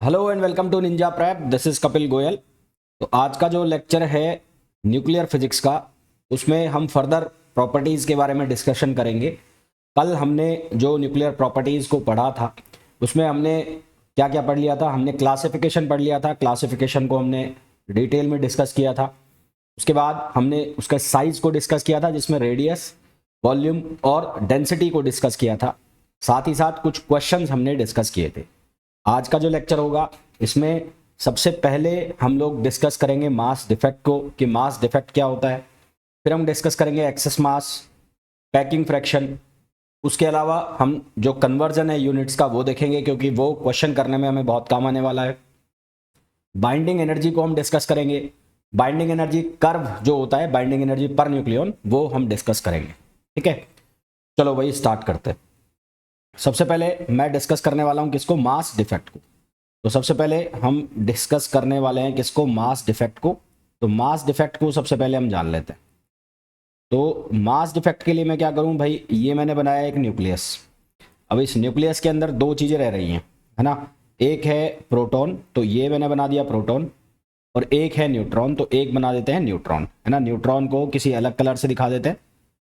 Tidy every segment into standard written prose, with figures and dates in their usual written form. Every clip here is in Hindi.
Hello and welcome to Ninja Prep. This is Kapil Goyal. तो आज का जो लेक्चर है न्यूक्लियर फिजिक्स का, उसमें हम फर्दर प्रॉपर्टीज़ के बारे में डिस्कशन करेंगे। कल हमने जो न्यूक्लियर प्रॉपर्टीज़ को पढ़ा था उसमें हमने क्या क्या पढ़ लिया था। हमने क्लासिफिकेशन पढ़ लिया था, क्लासिफिकेशन को हमने डिटेल में डिस्कस किया था। उसके बाद हमने उसका साइज़ को डिस्कस किया था, जिसमें रेडियस, वॉल्यूम और डेंसिटी को डिस्कस किया था। साथ ही साथ कुछ क्वेश्चंस हमने डिस्कस किए थे। आज का जो लेक्चर होगा इसमें सबसे पहले हम लोग डिस्कस करेंगे मास डिफेक्ट को, कि मास डिफेक्ट क्या होता है। फिर हम डिस्कस करेंगे एक्सेस मास, पैकिंग फ्रैक्शन। उसके अलावा हम जो कन्वर्जन है यूनिट्स का वो देखेंगे, क्योंकि वो क्वेश्चन करने में हमें बहुत काम आने वाला है। बाइंडिंग एनर्जी को हम डिस्कस करेंगे। बाइंडिंग एनर्जी कर्व जो होता है, बाइंडिंग एनर्जी पर न्यूक्लियन, वो हम डिस्कस करेंगे। ठीक है, चलो वही स्टार्ट करते हैं। सबसे पहले मैं डिस्कस करने वाला हूं किसको, मास डिफेक्ट को। तो सबसे पहले हम डिस्कस करने वाले हैं किसको, मास डिफेक्ट को। तो मास डिफेक्ट को सबसे पहले हम जान लेते हैं। तो मास डिफेक्ट के लिए मैं क्या करूं भाई, ये मैंने बनाया एक न्यूक्लियस। अब इस न्यूक्लियस के अंदर दो चीज़ें रह रही हैं, है ना। एक है प्रोटॉन, तो ये मैंने बना दिया प्रोटॉन। और एक है न्यूट्रॉन, तो एक बना देते हैं न्यूट्रॉन, है ना। न्यूट्रॉन को किसी अलग कलर से दिखा देते हैं,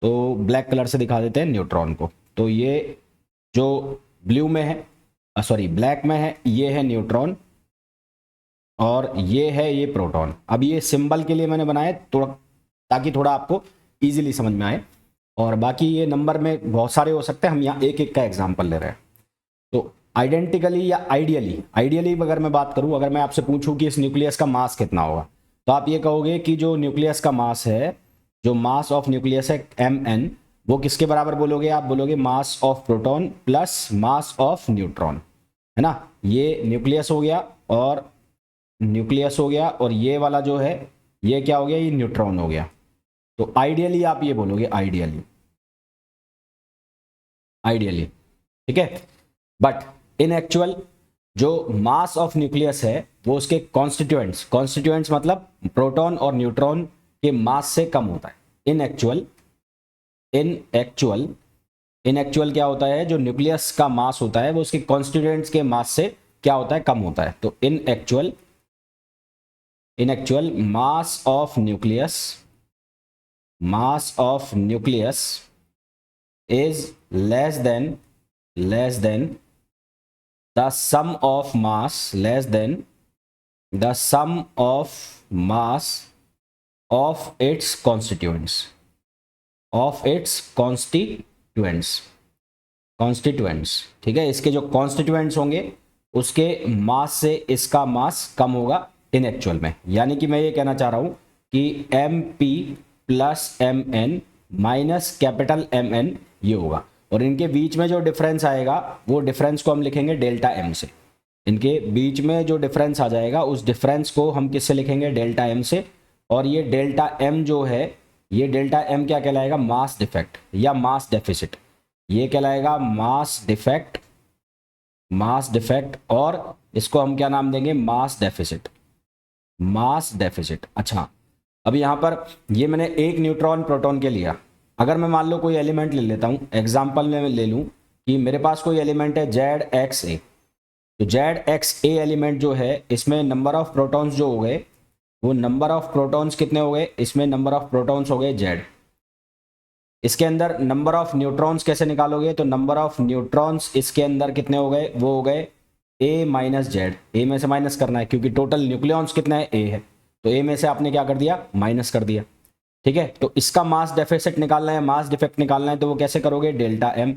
तो ब्लैक कलर से दिखा देते हैं न्यूट्रॉन को। तो ये जो ब्लू में है, सॉरी ब्लैक में है, ये है न्यूट्रॉन और ये प्रोटॉन। अब ये सिंबल के लिए मैंने बनाया थोड़ा, ताकि थोड़ा आपको इजीली समझ में आए। और बाकी ये नंबर में बहुत सारे हो सकते हैं, हम यहाँ एक एक का एग्जांपल ले रहे हैं। तो आइडेंटिकली या आइडियली, आइडियली अगर मैं बात करूँ, अगर मैं आपसे पूछूं कि इस न्यूक्लियस का मास कितना होगा, तो आप ये कहोगे कि जो न्यूक्लियस का मास है, जो मास ऑफ न्यूक्लियस है mn, वो किसके बराबर बोलोगे, आप बोलोगे मास of proton plus mass of neutron, है ना। ये न्यूक्लियस हो गया और न्यूक्लियस हो गया, और ये वाला जो है ये क्या हो गया, ये न्यूट्रॉन हो गया। तो आइडियली आप ये बोलोगे, आइडियली, आइडियली, ठीक है। बट इन एक्चुअल जो मास ऑफ न्यूक्लियस है वो उसके कॉन्स्टिट्यूएंट्स, कॉन्स्टिट्यूएंट्स मतलब प्रोटॉन और न्यूट्रॉन के मास से कम होता है। इन एक्चुअल, इन एक्चुअल, इन एक्चुअल क्या होता है, जो न्यूक्लियस का मास होता है वो उसके कॉन्स्टिट्यूएंट्स के मास से क्या होता है, कम होता है। तो इन actual, in actual mass of nucleus, mass of nucleus is less than the sum of mass, less than the sum of mass of its constituents, of its constituents, constituents, ठीक है। इसके जो कॉन्स्टिट्यूएंट्स होंगे उसके मास से इसका मास कम होगा इन एक्चुअल में। यानी कि मैं ये कहना चाह रहा हूं कि M P plus M N minus capital M N ये होगा, और इनके बीच में जो डिफरेंस आएगा वो डिफरेंस को हम लिखेंगे डेल्टा एम से। इनके बीच में जो डिफरेंस आ जाएगा उस डिफरेंस को हम किससे लिखेंगे, डेल्टा एम से। और ये डेल्टा एम जो है, ये डेल्टा एम क्या कहलाएगा, मास डिफेक्ट या मास डेफिसिट। ये कहलाएगा मास डिफेक्ट, मास डिफेक्ट, और इसको हम क्या नाम देंगे, मास डेफिसिट, मास डेफिसिट। अच्छा, अब यहाँ पर ये मैंने एक न्यूट्रॉन प्रोटॉन के लिया। अगर मैं मान लो कोई एलिमेंट ले लेता हूँ, एग्जाम्पल में ले लूँ कि मेरे पास कोई एलिमेंट है जेड एक्स ए। तो जेड एक्स ए एलिमेंट जो है, इसमें नंबर ऑफ प्रोटॉन्स जो हो गए, वो नंबर ऑफ प्रोटॉन्स कितने हो गए, इसमें नंबर ऑफ प्रोटॉन्स हो गए जेड। इसके अंदर नंबर ऑफ न्यूट्रॉन्स कैसे निकालोगे, तो नंबर ऑफ न्यूट्रॉन्स इसके अंदर कितने हो गए, वो हो गए ए माइनस जेड। ए में से माइनस करना है क्योंकि टोटल न्यूक्लियॉन्स कितना है, ए है। तो ए में से आपने क्या कर दिया, माइनस कर दिया, ठीक है। तो इसका मास डेफिसिट निकालना है, मास डिफेक्ट निकालना है, तो वो कैसे करोगे, delta M.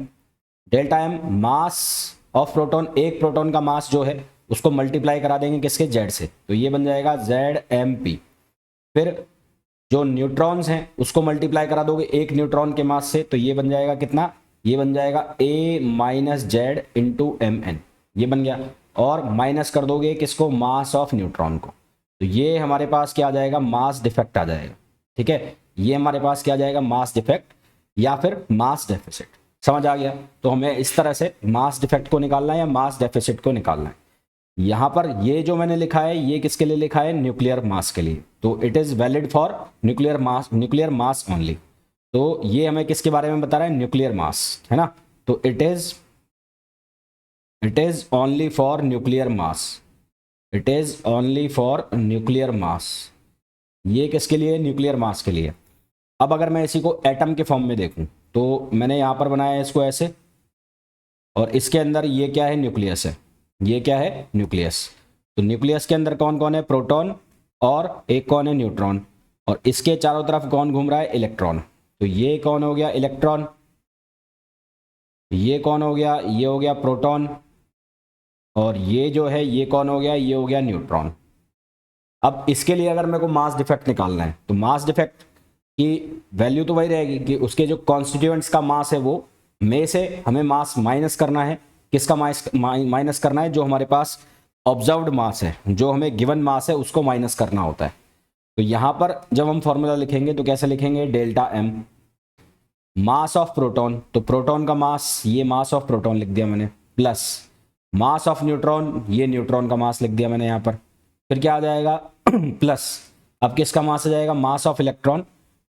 Delta M mass of proton, एक प्रोटॉन का मास जो है उसको मल्टीप्लाई करा देंगे किसके, जेड से, तो ये बन जाएगा जेड एम पी। फिर जो न्यूट्रॉन्स हैं उसको मल्टीप्लाई करा दोगे एक न्यूट्रॉन के मास से, तो ये बन जाएगा कितना, ये बन जाएगा A minus Z into M N, ये बन गया। और माइनस कर दोगे किसको, मास ऑफ न्यूट्रॉन को, तो ये हमारे पास क्या आ जाएगा, मास डिफेक्ट आ जाएगा, ठीक है। ये हमारे पास क्या आ जाएगा, मास डिफेक्ट या फिर मास डेफिसिट। समझ आ गया। तो हमें इस तरह से मास डिफेक्ट को निकालना है या मास डेफिसिट को निकालना है। यहां पर ये जो मैंने लिखा है ये किसके लिए लिखा है, न्यूक्लियर मास के लिए। तो it is valid for nuclear mass, nuclear mass only. तो ये हमें किसके बारे में बता रहा है, न्यूक्लियर मास, है ना। तो it is only for nuclear mass, it is only for nuclear मास। ये किसके लिए? न्यूक्लियर मास के लिए। अब अगर मैं इसी को एटम के फॉर्म में देखूं तो मैंने यहां पर बनाया है इसको ऐसे, और इसके अंदर ये क्या है? न्यूक्लियस है। ये क्या है? न्यूक्लियस। तो न्यूक्लियस के अंदर कौन कौन है? प्रोटॉन, और एक कौन है? न्यूट्रॉन। और इसके चारों तरफ कौन घूम रहा है? इलेक्ट्रॉन। तो ये कौन हो गया? इलेक्ट्रॉन। ये कौन हो गया? ये हो गया प्रोटॉन। और ये जो है ये कौन हो गया? ये हो गया न्यूट्रॉन। अब इसके लिए अगर मेरे को मास डिफेक्ट निकालना है तो मास डिफेक्ट की वैल्यू तो वही रहेगी कि उसके जो कॉन्स्टिट्यूएंट्स का मास है वो में से हमें मास माइनस करना है। किसका मास माइनस करना है? जो हमारे पास ऑब्जर्व्ड मास है, जो हमें गिवन मास है, उसको माइनस करना होता है। तो यहां पर जब हम फॉर्मूला लिखेंगे तो कैसे लिखेंगे? Delta M mass of proton, तो प्रोटॉन का मास, ये मास ऑफ प्रोटॉन लिख दिया मैंने, प्लस मास ऑफ न्यूट्रॉन, ये न्यूट्रॉन का मास लिख दिया मैंने यहां पर। फिर क्या आ जाएगा? प्लस अब किसका मास आ जाएगा? मास ऑफ इलेक्ट्रॉन,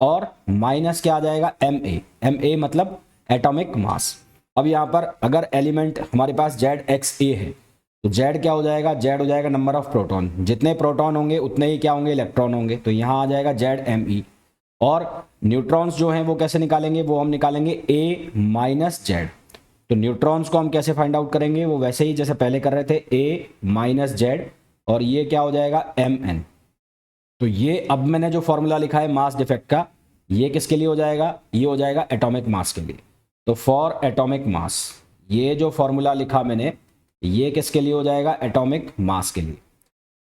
और माइनस क्या आ जाएगा? M A. एम ए मतलब एटॉमिक मास। अब यहां पर अगर एलिमेंट हमारे पास जेड एक्स ए है तो जेड क्या हो जाएगा? जेड हो जाएगा नंबर ऑफ प्रोटॉन। जितने प्रोटॉन होंगे उतने ही क्या होंगे? इलेक्ट्रॉन होंगे। तो यहां आ जाएगा जेड एम ई। और न्यूट्रॉन्स जो हैं वो कैसे निकालेंगे? वो हम निकालेंगे ए माइनस जेड। तो न्यूट्रॉन्स को हम कैसे फाइंड आउट करेंगे? वो वैसे ही जैसे पहले कर रहे थे, ए माइनस जेड, और ये क्या हो जाएगा? M N. तो ये अब मैंने जो फॉर्मूला लिखा है मास डिफेक्ट का, ये किसके लिए हो जाएगा? ये हो जाएगा एटॉमिक मास के लिए। तो फॉर एटॉमिक मास, ये जो फॉर्मूला लिखा मैंने, ये किसके लिए हो जाएगा? एटॉमिक मास के लिए।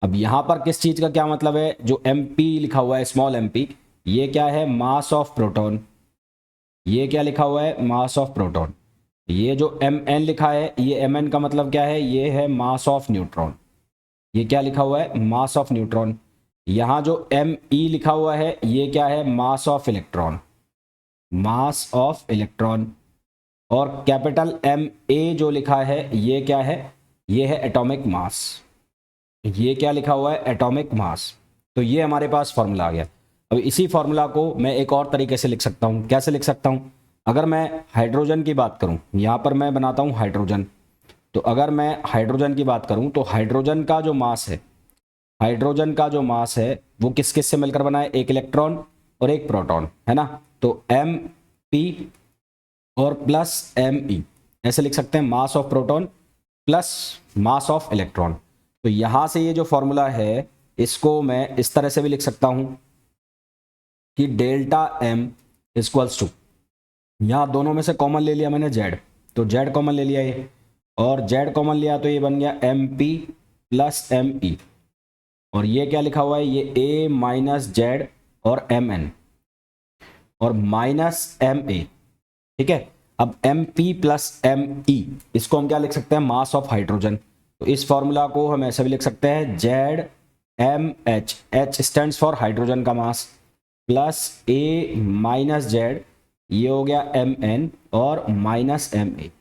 अब यहां पर किस चीज का क्या मतलब है? जो एम पी लिखा हुआ है, स्मॉल एम पी, ये क्या है? मास ऑफ प्रोटॉन। ये क्या लिखा हुआ है? मास ऑफ प्रोटॉन। ये जो एम एन लिखा है, ये एम एन का मतलब क्या है? ये है मास ऑफ न्यूट्रॉन। ये क्या लिखा हुआ है? मास ऑफ न्यूट्रॉन। यहां जो एम ई लिखा हुआ है, ये क्या है? Mass of electron. Mass of electron. और कैपिटल एम ए जो लिखा है, ये क्या है? ये है एटॉमिक मास। ये क्या लिखा हुआ है? Atomic mass. तो ये हमारे पास फॉर्मूला आ गया। अब इसी फॉर्मूला को मैं एक और तरीके से लिख सकता हूं। कैसे लिख सकता हूं? अगर मैं हाइड्रोजन की बात करूं, यहां पर मैं बनाता हूं हाइड्रोजन। तो अगर मैं हाइड्रोजन की बात करूं तो हाइड्रोजन का जो मास है, हाइड्रोजन का जो मास है वो किस किस से मिलकर बना है? एक इलेक्ट्रॉन और एक प्रोटॉन, है ना। तो एम पी और प्लस एम ई, ऐसे लिख सकते हैं, mass of proton plus mass of electron. तो यहां से ये जो फॉर्मूला है, इसको मैं इस तरह से भी लिख सकता हूं कि डेल्टा एम इक्वल्स टू, यहां दोनों में से कॉमन ले लिया मैंने जेड, तो जेड कॉमन ले लिया ये, और जेड कॉमन लिया तो ये बन गया M P plus M E. और ये क्या लिखा हुआ है? ये ए माइनस जेड और एम एन, और माइनस एम ए। ठीक है। अब M P plus M E, इसको हम क्या लिख सकते हैं? Mass of hydrogen. तो इस फॉर्मूला को हम ऐसे भी लिख सकते हैं, Z M H, H stand for hydrogen का mass, plus A minus Z, ये हो गया एम एन, और माइनस एम ए।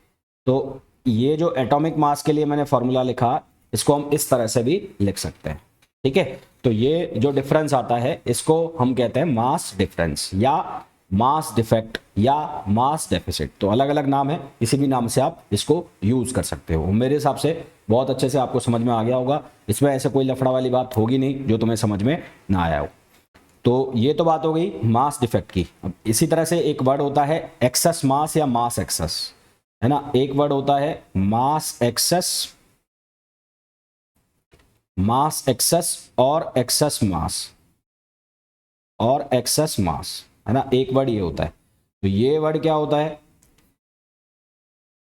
तो ये जो एटॉमिक मास के लिए मैंने फॉर्मूला लिखा, इसको हम इस तरह से भी लिख सकते हैं। ठीक है। तो ये जो डिफरेंस आता है, इसको हम कहते हैं मास डिफरेंस, या मास डिफेक्ट, या मास डेफिसिट। तो अलग अलग नाम है, किसी भी नाम से आप इसको यूज कर सकते हो। मेरे हिसाब से बहुत अच्छे से आपको समझ में आ गया होगा। इसमें ऐसे कोई लफड़ा वाली बात होगी नहीं जो तुम्हें समझ में ना आया हो। तो ये तो बात हो गई मास डिफेक्ट की। अब इसी तरह से एक वर्ड होता है एक्सेस मास या मास एक्सेस, है ना। एक वर्ड होता है मास एक्सेस, मास एक्सेस और एक्सेस मास, और एक्सेस मास, है ना। एक वर्ड ये होता है। तो ये वर्ड क्या होता है?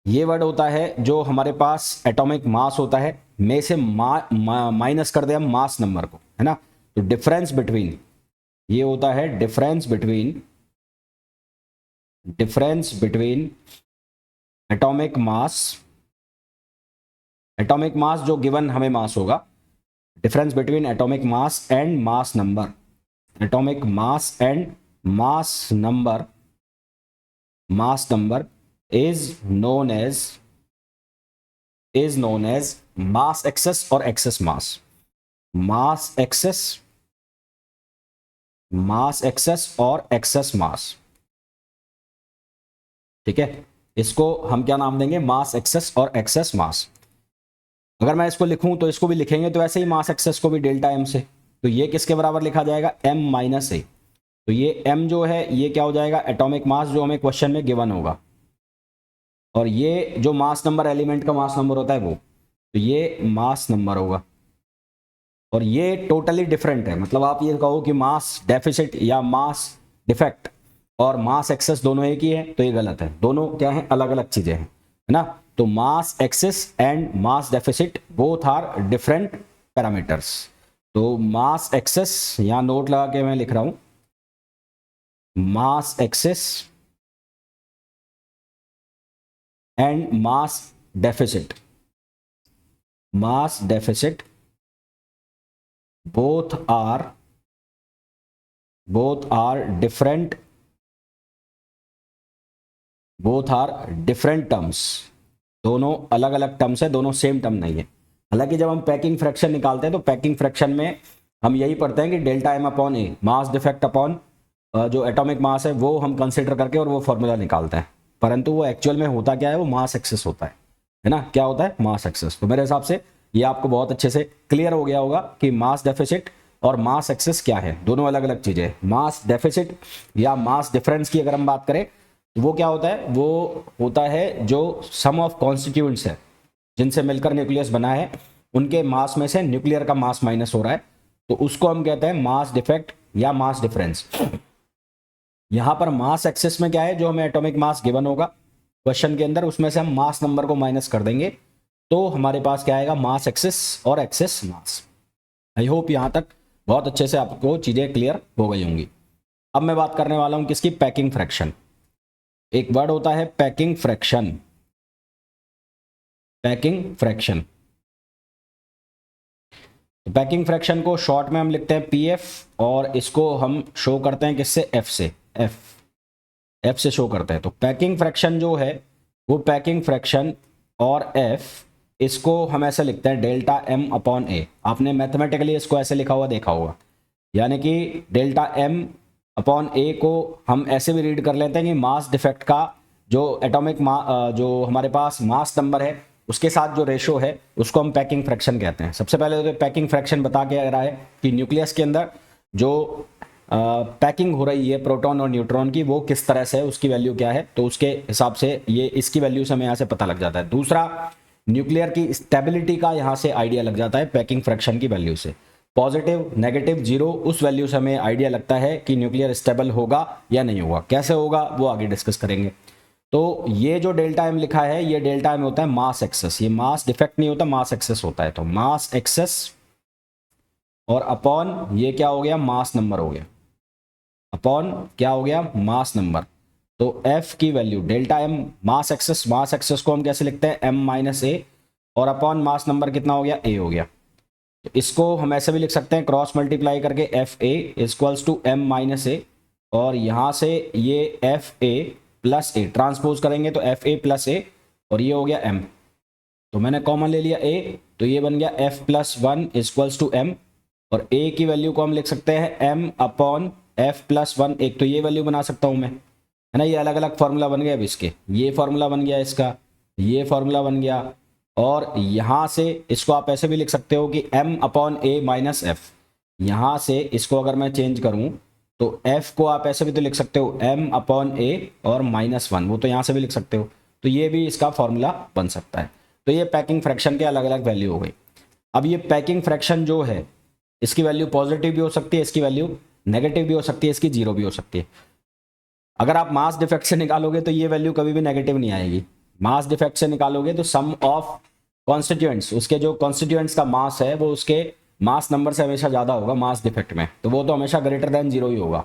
ये वर्ड होता है जो हमारे पास एटॉमिक मास होता है, में से माइनस कर दे हम मास नंबर को, है ना। तो डिफरेंस बिटवीन, ये होता है difference between atomic mass, atomic mass जो गिवन हमें मास होगा, difference between atomic mass and mass number, atomic mass and mass number, mass number is known as mass excess और excess mass, mass excess, mass excess और excess mass। ठीक है। इसको हम क्या नाम देंगे? मास एक्सेस और एक्सेस मास। अगर मैं इसको लिखूं तो इसको भी लिखेंगे तो ऐसे ही मास एक्सेस को भी डेल्टा एम से, तो ये किसके बराबर लिखा जाएगा, m माइनस ए। तो ये m जो है ये क्या हो जाएगा, एटॉमिक मास जो हमें क्वेश्चन में गिवन होगा, और ये जो मास नंबर एलिमेंट का मास नंबर होता है वो, तो ये मास नंबर होगा। और ये टोटली डिफरेंट है, मतलब आप ये कहो कि मास डेफिसिट या मास डिफेक्ट और मास एक्सेस दोनों एक ही है, तो ये गलत है। दोनों क्या है, अलग अलग चीजें हैं, है ना। तो mass excess and mass deficit both are different parameters. तो मास एक्सेस यहां नोट लगा के मैं लिख रहा हूं, mass excess and mass deficit, mass deficit both are different, both are different terms, दोनों अलग अलग टर्म्स है, दोनों सेम टर्म नहीं है। हालांकि जब हम पैकिंग फ्रैक्शन निकालते हैं तो पैकिंग फ्रैक्शन में हम यही पढ़ते हैं कि डेल्टा एम अपॉन ए, मास डिफेक्ट अपॉन जो एटॉमिक मास है वो हम कंसिडर करके और वो फॉर्मूला निकालते हैं, परंतु वो एक्चुअल में होता क्या है, वो मास एक्सेस होता है ना। क्या होता है, मास एक्सेस। तो मेरे हिसाब से ये आपको बहुत अच्छे से क्लियर हो गया होगा कि मास डेफिसिट और मास एक्सेस क्या है, दोनों अलग अलग चीजें हैं। मास डेफिसिट या मास डिफरेंस की अगर हम बात करें तो वो क्या होता है, वो होता है जो सम ऑफ कॉन्स्टिट्यूएंट्स है जिनसे मिलकर न्यूक्लियस बना है, उनके मास में से न्यूक्लियर का मास माइनस हो रहा है, तो उसको हम कहते हैं मास डिफेक्ट या मास डिफरेंस। यहां पर मास एक्सेस में क्या है, जो हमें एटॉमिक मास गिवन होगा क्वेश्चन के अंदर, उसमें से हम मास नंबर को माइनस कर देंगे, तो हमारे पास क्या आएगा, मास एक्सेस और एक्सेस मास। आई होप यहां तक बहुत अच्छे से आपको चीजें क्लियर हो गई होंगी। अब मैं बात करने वाला हूं किसकी, पैकिंग फ्रैक्शन। एक वर्ड होता है packing fraction, packing fraction. Packing fraction को शॉर्ट में हम लिखते हैं पीएफ, और इसको हम शो करते हैं किससे, एफ से, एफ से शो करते हैं। तो पैकिंग फ्रैक्शन जो है वो पैकिंग फ्रैक्शन और एफ, इसको हम ऐसे लिखते हैं डेल्टा एम अपॉन ए। आपने मैथमेटिकली इसको ऐसे लिखा हुआ देखा होगा, यानी कि डेल्टा एम अपॉन ए को हम ऐसे भी रीड कर लेते हैं कि मास डिफेक्ट का जो एटॉमिक जो हमारे पास मास नंबर है उसके साथ जो रेशो है उसको हम पैकिंग फ्रैक्शन कहते हैं। सबसे पहले तो पैकिंग फ्रैक्शन बता के आ रहा है कि न्यूक्लियस के अंदर जो पैकिंग हो रही है प्रोटॉन और न्यूट्रॉन की, वो किस तरह से, उसकी वैल्यू क्या है, तो उसके हिसाब से ये इसकी वैल्यू से हमें यहाँ से पता लग जाता है। दूसरा, न्यूक्लियर की स्टेबिलिटी का यहाँ से आइडिया लग जाता है पैकिंग फ्रैक्शन की वैल्यू से। पॉजिटिव, नेगेटिव, जीरो, उस वैल्यू से हमें आइडिया लगता है कि न्यूक्लियर स्टेबल होगा या नहीं होगा। कैसे होगा वो आगे डिस्कस करेंगे। तो ये जो डेल्टा एम लिखा है, ये डेल्टा एम होता है मास एक्सेस, ये मास डिफेक्ट नहीं होता, मास एक्सेस होता है। तो मास एक्सेस और अपॉन ये क्या हो गया, मास नंबर हो गया, अपॉन क्या हो गया, मास नंबर। तो एफ की वैल्यू डेल्टा एम मास एक्सेस को हम कैसे लिखते हैं, एम माइनस ए, और अपॉन मास नंबर कितना हो गया, ए हो गया। तो इसको हम ऐसे भी लिख सकते हैं क्रॉस मल्टीप्लाई करके, F A equals to M minus A, और यहां से ये F A plus A transpose करेंगे तो एफ ए प्लस ए, और ये हो गया एम। तो मैंने कॉमन ले लिया ए, तो ये बन गया F plus one equals to M, और ए की वैल्यू को हम लिख सकते हैं M upon F plus one. एक तो ये वैल्यू बना सकता हूं मैं, है ना, ये अलग अलग फॉर्मूला बन गया। अब इसके ये फॉर्मूला बन गया, इसका ये फॉर्मूला बन गया, और यहां से इसको आप ऐसे भी लिख सकते हो कि m अपॉन ए माइनस एफ। यहां से इसको अगर मैं चेंज करूं तो f को आप ऐसे भी तो लिख सकते हो m अपॉन ए और माइनस वन, वो तो यहां से भी लिख सकते हो। तो ये भी इसका फॉर्मूला बन सकता है। तो ये पैकिंग फ्रैक्शन के अलग अलग वैल्यू हो गई। अब ये पैकिंग फ्रैक्शन जो है, इसकी वैल्यू पॉजिटिव भी हो सकती है, इसकी वैल्यू नेगेटिव भी हो सकती है, इसकी जीरो भी हो सकती है। अगर आप मास डिफेक्ट से निकालोगे तो ये वैल्यू कभी भी नेगेटिव नहीं आएगी। मास डिफेक्ट से निकालोगे तो सम ऑफ कॉन्स्टिट्यूएंट्स, उसके जो कॉन्स्टिट्यूएंट्स का मास है वो उसके मास नंबर से हमेशा ज्यादा होगा मास डिफेक्ट में, तो वो तो हमेशा ग्रेटर देन जीरो ही होगा।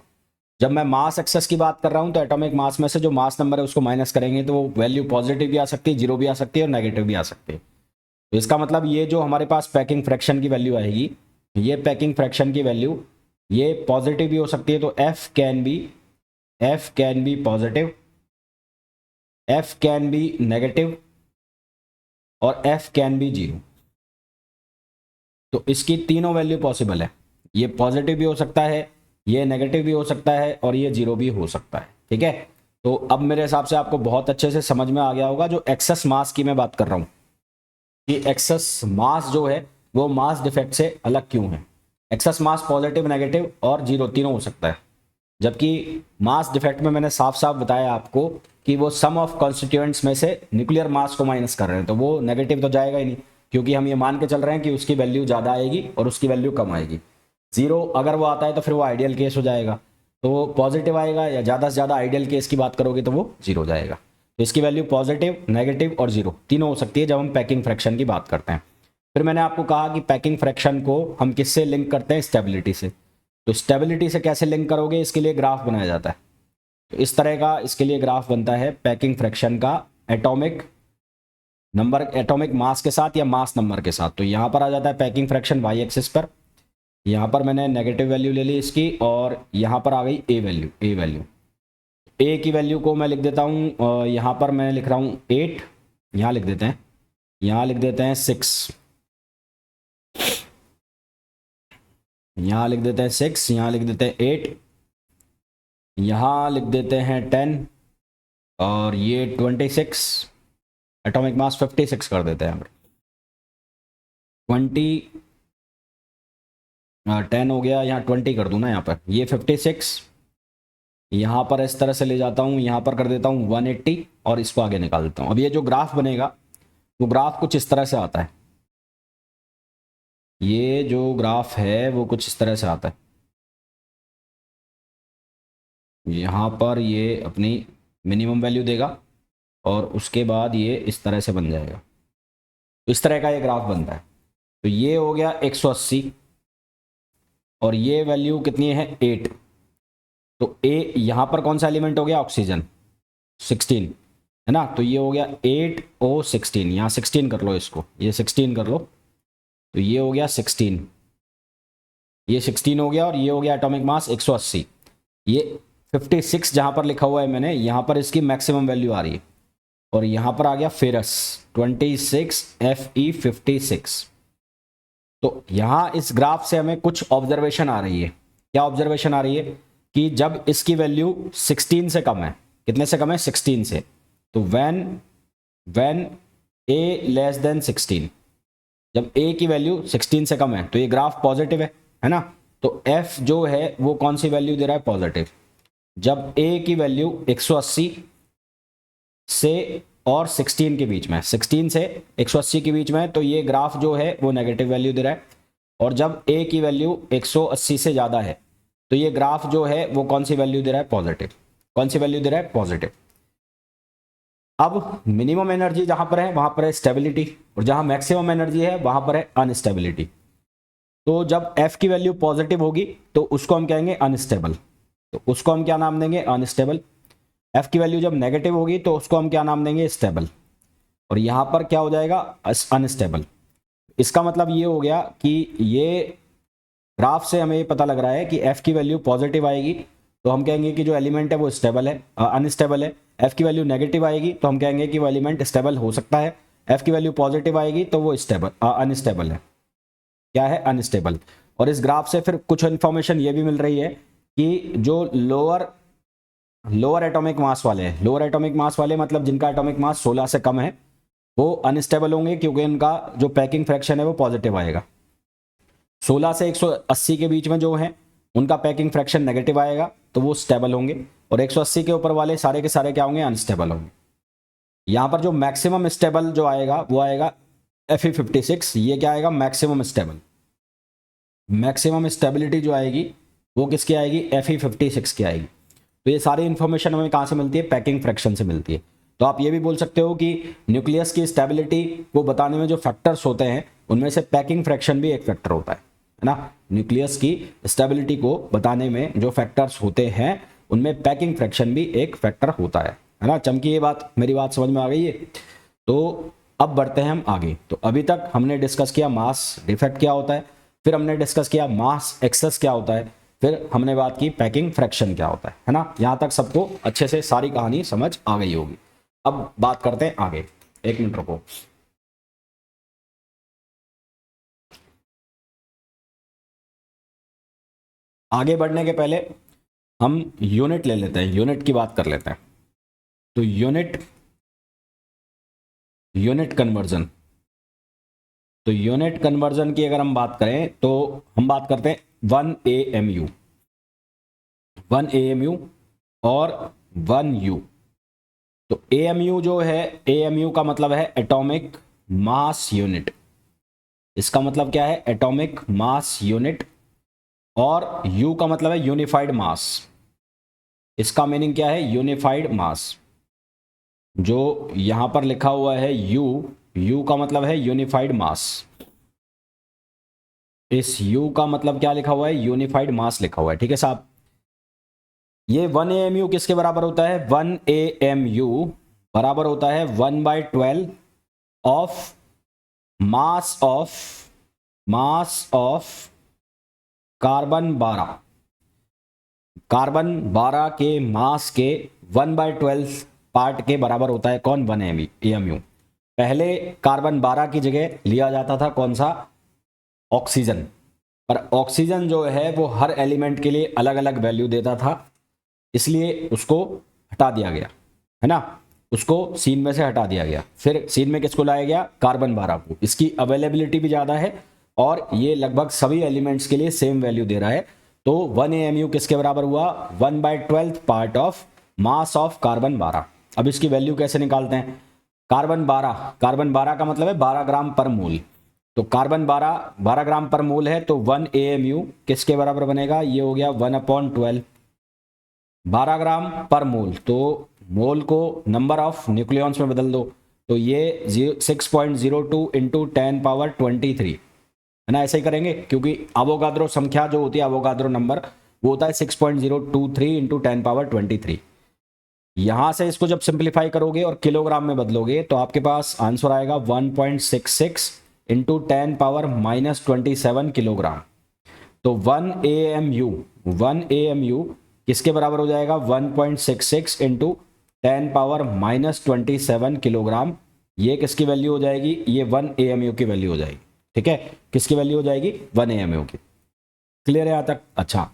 जब मैं मास एक्सेस की बात कर रहा हूं तो एटॉमिक मास में से जो मास नंबर है उसको माइनस करेंगे तो वो वैल्यू पॉजिटिव भी आ सकती है, जीरो भी आ सकती है, और नेगेटिव भी आ सकती है। तो इसका मतलब ये जो हमारे पास पैकिंग फ्रैक्शन की वैल्यू आएगी, ये पैकिंग फ्रैक्शन की वैल्यू ये पॉजिटिव भी हो सकती है। तो F can be positive, F can be negative, और एफ कैन बी जीरो। तो इसकी तीनों वैल्यू पॉसिबल है, ये पॉजिटिव भी हो सकता है, ये नेगेटिव भी हो सकता है, और ये जीरो भी हो सकता है। ठीक है, तो अब मेरे हिसाब से आपको बहुत अच्छे से समझ में आ गया होगा जो एक्सेस मास की मैं बात कर रहा हूं। कि एक्सेस मास जो है वो मास डिफेक्ट से अलग क्यों है। एक्सेस मास पॉजिटिव, नेगेटिव और जीरो तीनों हो सकता है, जबकि मास डिफेक्ट में मैंने साफ साफ बताया आपको कि वो सम ऑफ कॉन्स्टिट्यूएंट्स में से न्यूक्लियर मास को माइनस कर रहे हैं, तो वो नेगेटिव तो जाएगा ही नहीं, क्योंकि हम ये मान के चल रहे हैं कि उसकी वैल्यू ज़्यादा आएगी और उसकी वैल्यू कम आएगी। जीरो अगर वो आता है तो फिर वो आइडियल केस हो जाएगा, तो वो पॉजिटिव आएगा, या ज़्यादा से ज़्यादा आइडियल केस की बात करोगे तो वो जीरो हो जाएगा। तो इसकी वैल्यू पॉजिटिव, नेगेटिव और जीरो तीनों हो सकती है जब हम पैकिंग फ्रैक्शन की बात करते हैं। फिर मैंने आपको कहा कि पैकिंग फ्रैक्शन को हम किससे लिंक करते हैं, स्टेबिलिटी से। तो स्टेबिलिटी से कैसे लिंक करोगे, इसके लिए ग्राफ बनाया जाता है। तो इस तरह का इसके लिए ग्राफ बनता है पैकिंग फ्रैक्शन का, एटॉमिक नंबर, एटॉमिक मास के साथ या मास नंबर के साथ। तो यहाँ पर आ जाता है पैकिंग फ्रैक्शन वाई एक्सिस पर। यहाँ पर मैंने नेगेटिव वैल्यू ले ली इसकी, और यहाँ पर आ गई ए वैल्यू। ए की वैल्यू को मैं लिख देता हूँ, यहाँ पर मैं लिख रहा हूँ 8, यहाँ लिख देते हैं, यहाँ लिख देते हैं 6, यहाँ लिख देते हैं 6, यहाँ लिख देते हैं 8, यहाँ लिख देते हैं 10, और ये 26, एटॉमिक मास 56 कर देते हैं। 20 10 हो गया, यहाँ 20 कर दूँ ना, यहाँ पर ये 56, यहाँ पर इस तरह से ले जाता हूँ, यहाँ पर कर देता हूँ 180 और इसको आगे निकाल देता हूँ। अब ये जो ग्राफ बनेगा वो ग्राफ कुछ इस तरह से आता है, ये जो ग्राफ है वो कुछ इस तरह से आता है। यहाँ पर ये अपनी मिनिमम वैल्यू देगा और उसके बाद ये इस तरह से बन जाएगा। तो इस तरह का ये ग्राफ बनता है। तो ये हो गया 180 और ये वैल्यू कितनी है 8। तो ए यहाँ पर कौन सा एलिमेंट हो गया, ऑक्सीजन 16 है ना। तो ये हो गया 8O16, यहाँ 16 कर लो इसको, ये 16 कर लो, तो ये हो गया 16, ये 16 हो गया, और ये हो गया एटॉमिक मास 180। ये 56 जहाँ पर लिखा हुआ है मैंने, यहाँ पर इसकी मैक्सिमम वैल्यू आ रही है, और यहाँ पर आ गया फेरस 26 Fe56। तो यहाँ इस ग्राफ से हमें कुछ ऑब्जर्वेशन आ रही है। क्या ऑब्जर्वेशन आ रही है कि जब इसकी वैल्यू 16 से कम है, कितने से कम है 16 से, तो व्हेन ए लेस देन 16, जब ए की वैल्यू 16 से कम है तो ये ग्राफ पॉजिटिव है ना। तो एफ जो है वो कौन सी वैल्यू दे रहा है, पॉजिटिव। जब ए की वैल्यू 180 से और 16 के बीच में, 16 से 180 के बीच में, तो ये ग्राफ जो है वो नेगेटिव वैल्यू दे रहा है। और जब ए की वैल्यू 180 से ज़्यादा है तो ये ग्राफ जो है वो कौन सी वैल्यू दे रहा है, पॉजिटिव। कौन सी वैल्यू दे रहा है, पॉजिटिव। अब मिनिमम एनर्जी जहां पर है वहां पर है स्टेबिलिटी, और जहां मैक्सिमम एनर्जी है वहां पर है अनस्टेबिलिटी। तो जब एफ की वैल्यू पॉजिटिव होगी तो उसको हम कहेंगे अनस्टेबल, तो उसको हम क्या नाम देंगे, अनस्टेबल। एफ की वैल्यू जब नेगेटिव होगी तो उसको हम क्या नाम देंगे, स्टेबल। और यहां पर क्या हो जाएगा, अनस्टेबल। इसका मतलब ये हो गया कि ये ग्राफ से हमें ये पता लग रहा है कि एफ की वैल्यू पॉजिटिव आएगी तो हम कहेंगे कि जो एलिमेंट है वो स्टेबल है, अनस्टेबल है। एफ की वैल्यू नेगेटिव आएगी तो हम कहेंगे कि वो एलिमेंट स्टेबल हो सकता है। एफ की वैल्यू पॉजिटिव आएगी तो वो स्टेबल अनस्टेबल है। क्या है, अनस्टेबल। और इस ग्राफ से फिर कुछ इंफॉर्मेशन ये भी मिल रही है कि जो लोअर एटॉमिक मास वाले हैं, लोअर एटॉमिक मास वाले मतलब जिनका एटॉमिक मास 16 से कम है, वो अनस्टेबल होंगे क्योंकि उनका जो पैकिंग फ्रैक्शन है वो पॉजिटिव आएगा। 16 से 180 के बीच में जो है उनका पैकिंग फ्रैक्शन नेगेटिव आएगा तो वो स्टेबल होंगे, और 180 के ऊपर वाले सारे के सारे क्या होंगे, अनस्टेबल होंगे। यहाँ पर जो मैक्सिमम स्टेबल जो आएगा वो आएगा Fe56, ये क्या आएगा, मैक्सिमम स्टेबल। मैक्सिमम स्टेबिलिटी जो आएगी वो किसकी आएगी, Fe56 की आएगी। तो ये सारी इंफॉर्मेशन हमें कहाँ से मिलती है, पैकिंग फ्रैक्शन से मिलती है। तो आप ये भी बोल सकते हो कि न्यूक्लियस की स्टेबिलिटी को बताने में जो फैक्टर्स होते हैं उनमें से पैकिंग फ्रैक्शन भी एक फैक्टर होता है ना। न्यूक्लियस की स्टेबिलिटी को बताने में जो फैक्टर्स होते हैं उनमें पैकिंग फ्रैक्शन भी एक फैक्टर होता है ना। चमकी ये बात, मेरी बात समझ में आ गई है। तो अब बढ़ते हैं हम आगे। तो अभी तक हमने डिस्कस किया मास डिफेक्ट क्या होता है, फिर हमने डिस्कस किया मास एक्सेस क्या होता है, फिर हमने बात की पैकिंग फ्रैक्शन क्या होता है ना। यहां तक सबको अच्छे से सारी कहानी समझ आ गई होगी। अब बात करते हैं आगे, एक मिनट रुको। आगे बढ़ने के पहले हम यूनिट ले लेते हैं, यूनिट की बात कर लेते हैं। तो यूनिट कन्वर्जन, तो यूनिट कन्वर्जन की अगर हम बात करें तो हम बात करते हैं 1 AMU, 1 AMU और 1 U। तो AMU जो है, AMU का मतलब है एटॉमिक मास यूनिट। इसका मतलब क्या है? Atomic mass unit. और U का मतलब है यूनिफाइड मास। इसका मीनिंग क्या है? यूनिफाइड मास। जो यहां पर लिखा हुआ है U का मतलब है यूनिफाइड मास। इस U का मतलब क्या लिखा हुआ है? यूनिफाइड मास लिखा हुआ है। ठीक है साहब। ये 1 AMU किसके बराबर होता है? 1 AMU बराबर होता है 1/12 of mass of carbon 12। Carbon 12 के मास के 1/12 पार्ट के बराबर होता है कौन? 1 AMU। पहले कार्बन 12 की जगह लिया जाता था कौन सा? ऑक्सीजन। पर ऑक्सीजन जो है वो हर एलिमेंट के लिए अलग अलग वैल्यू देता था, इसलिए उसको हटा दिया गया, है ना। उसको सीन में से हटा दिया गया। फिर सीन में किसको लाया गया? कार्बन 12 को। इसकी अवेलेबिलिटी भी ज़्यादा है और ये लगभग सभी एलिमेंट्स के लिए सेम वैल्यू दे रहा है। तो 1 AMU किसके बराबर हुआ? 1/12 part of mass of carbon 12। अब इसकी वैल्यू कैसे निकालते हैं? कार्बन 12 का मतलब है 12 ग्राम पर मोल। तो कार्बन 12 ग्राम पर मोल है, तो 1 AMU किसके बराबर बनेगा? ये हो गया 1/12, 12 ग्राम पर मोल। तो मोल को नंबर ऑफ न्यूक्लियॉन्स में बदल दो, तो ये 6.02 इंटू 10⁻23, है ना। ऐसे ही करेंगे क्योंकि अवोगाद्रो संख्या जो होती है, अवोगाद्रो नंबर, वो होता है 6.023 इंटू 10⁻23। यहां से इसको जब सिंप्लीफाई करोगे और किलोग्राम में बदलोगे तो आपके पास आंसर आएगा 1.66 इंटू 10⁻27 किलोग्राम। तो 1 AMU किसके बराबर हो जाएगा? 1.66 इंटू 10⁻27 किलोग्राम। ये किसकी वैल्यू हो जाएगी? ये 1 AMU की वैल्यू हो जाएगी। ठीक है, किसकी वैल्यू हो जाएगी? 1 AMU की। क्लियर है यहां तक? अच्छा,